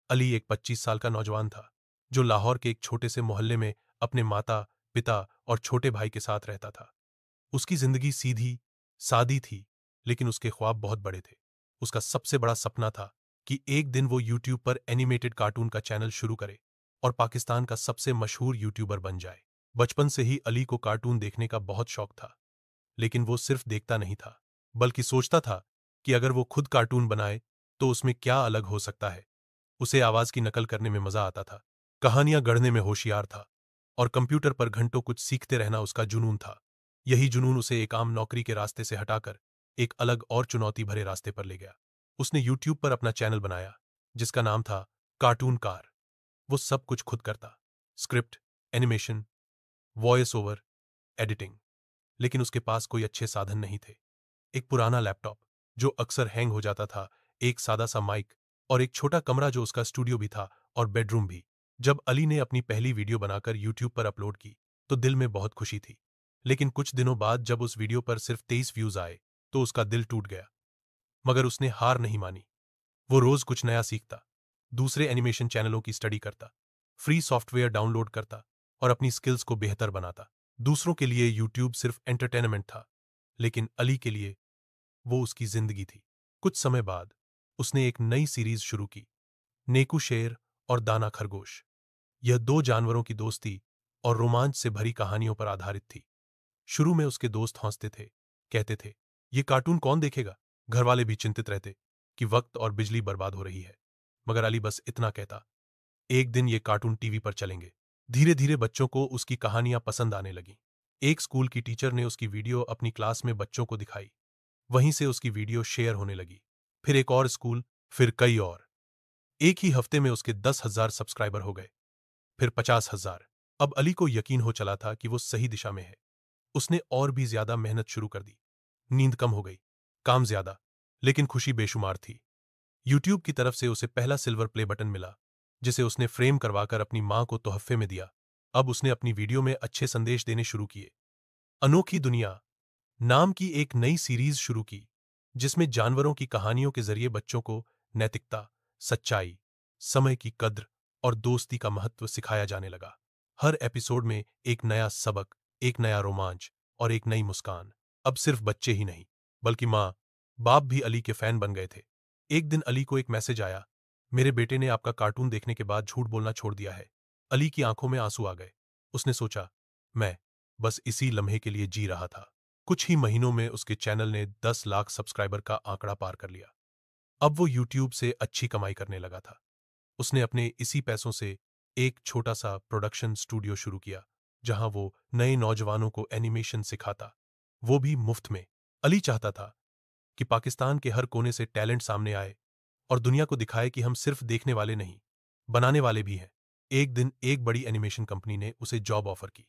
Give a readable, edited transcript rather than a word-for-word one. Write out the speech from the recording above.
अली एक 25 साल का नौजवान था जो लाहौर के एक छोटे से मोहल्ले में अपने माता, पिता और छोटे भाई के साथ रहता था। उसकी जिंदगी सीधी, सादी थी, लेकिन उसके ख्वाब बहुत बड़े थे। उसका सबसे बड़ा सपना था कि एक दिन वो यूट्यूब पर एनिमेटेड कार्टून का चैनल शुरू करे और पाकिस्तान का सबसे मशहूर यूट्यूबर बन जाए। बचपन से ही अली को कार्टून देखने का बहुत शौक था, लेकिन वो सिर्फ देखता नहीं था, बल्कि सोचता था कि अगर वो खुद कार्टून बनाए तो उसमें क्या अलग हो सकता है। उसे आवाज की नकल करने में मजा आता था, कहानियां गढ़ने में होशियार था और कंप्यूटर पर घंटों कुछ सीखते रहना उसका जुनून था। यही जुनून उसे एक आम नौकरी के रास्ते से हटाकर एक अलग और चुनौती भरे रास्ते पर ले गया। उसने यूट्यूब पर अपना चैनल बनाया जिसका नाम था कार्टून कार। वो सब कुछ खुद करता, script, animation, voice over, editing. लेकिन उसके पास कोई अच्छे साधन नहीं थे। एक पुराना लैपटॉप जो अक्सर हैंग हो जाता था, एक सादा सा माइक और एक छोटा कमरा जो उसका स्टूडियो भी था और बेडरूम भी। जब अली ने अपनी पहली वीडियो बनाकर यूट्यूब पर अपलोड की तो दिल में बहुत खुशी थी। लेकिन कुछ दिनों बाद जब उस वीडियो पर सिर्फ 23 व्यूज आए तो उसका दिल टूट गया। मगर उसने हार नहीं मानी। वो रोज कुछ नया सीखता, दूसरे एनिमेशन चैनलों की स्टडी करता, फ्री सॉफ्टवेयर डाउनलोड करता और अपनी स्किल्स को बेहतर बनाता। दूसरों के लिए यूट्यूब सिर्फ एंटरटेनमेंट था, लेकिन अली के लिए वो उसकी जिंदगी थी। कुछ समय बाद उसने एक नई सीरीज शुरू की, नेकू शेर और दाना खरगोश। यह दो जानवरों की दोस्ती और रोमांच से भरी कहानियों पर आधारित थी। शुरू में उसके दोस्त हंसते थे, कहते थे, ये कार्टून कौन देखेगा? घर वाले भी चिंतित रहते कि वक्त और बिजली बर्बाद हो रही है। मगर अली बस इतना कहता, एक दिन ये कार्टून टीवी पर चलेंगे। धीरे धीरे बच्चों को उसकी कहानियां पसंद आने लगीं। एक स्कूल की टीचर ने उसकी वीडियो अपनी क्लास में बच्चों को दिखाई। वहीं से उसकी वीडियो शेयर होने लगी। फिर एक और स्कूल, फिर कई और। एक ही हफ्ते में उसके 10,000 सब्सक्राइबर हो गए, फिर 50,000। अब अली को यकीन हो चला था कि वो सही दिशा में है। उसने और भी ज्यादा मेहनत शुरू कर दी। नींद कम हो गई, काम ज्यादा, लेकिन खुशी बेशुमार थी। यूट्यूब की तरफ से उसे पहला सिल्वर प्ले बटन मिला, जिसे उसने फ्रेम करवाकर अपनी मां को तोहफे में दिया। अब उसने अपनी वीडियो में अच्छे संदेश देने शुरू किए। अनोखी दुनिया नाम की एक नई सीरीज शुरू की, जिसमें जानवरों की कहानियों के जरिए बच्चों को नैतिकता, सच्चाई, समय की कद्र और दोस्ती का महत्व सिखाया जाने लगा। हर एपिसोड में एक नया सबक, एक नया रोमांच और एक नई मुस्कान। अब सिर्फ बच्चे ही नहीं, बल्कि माँ, बाप भी अली के फैन बन गए थे। एक दिन अली को एक मैसेज आया, मेरे बेटे ने आपका कार्टून देखने के बाद झूठ बोलना छोड़ दिया है। अली की आंखों में आंसू आ गए। उसने सोचा, मैं बस इसी लम्हे के लिए जी रहा था। कुछ ही महीनों में उसके चैनल ने 10 लाख सब्सक्राइबर का आंकड़ा पार कर लिया। अब वो यूट्यूब से अच्छी कमाई करने लगा था। उसने अपने इसी पैसों से एक छोटा सा प्रोडक्शन स्टूडियो शुरू किया, जहां वो नए नौजवानों को एनिमेशन सिखाता, वो भी मुफ्त में। अली चाहता था कि पाकिस्तान के हर कोने से टैलेंट सामने आए और दुनिया को दिखाए कि हम सिर्फ देखने वाले नहीं, बनाने वाले भी हैं। एक दिन एक बड़ी एनिमेशन कंपनी ने उसे जॉब ऑफर की,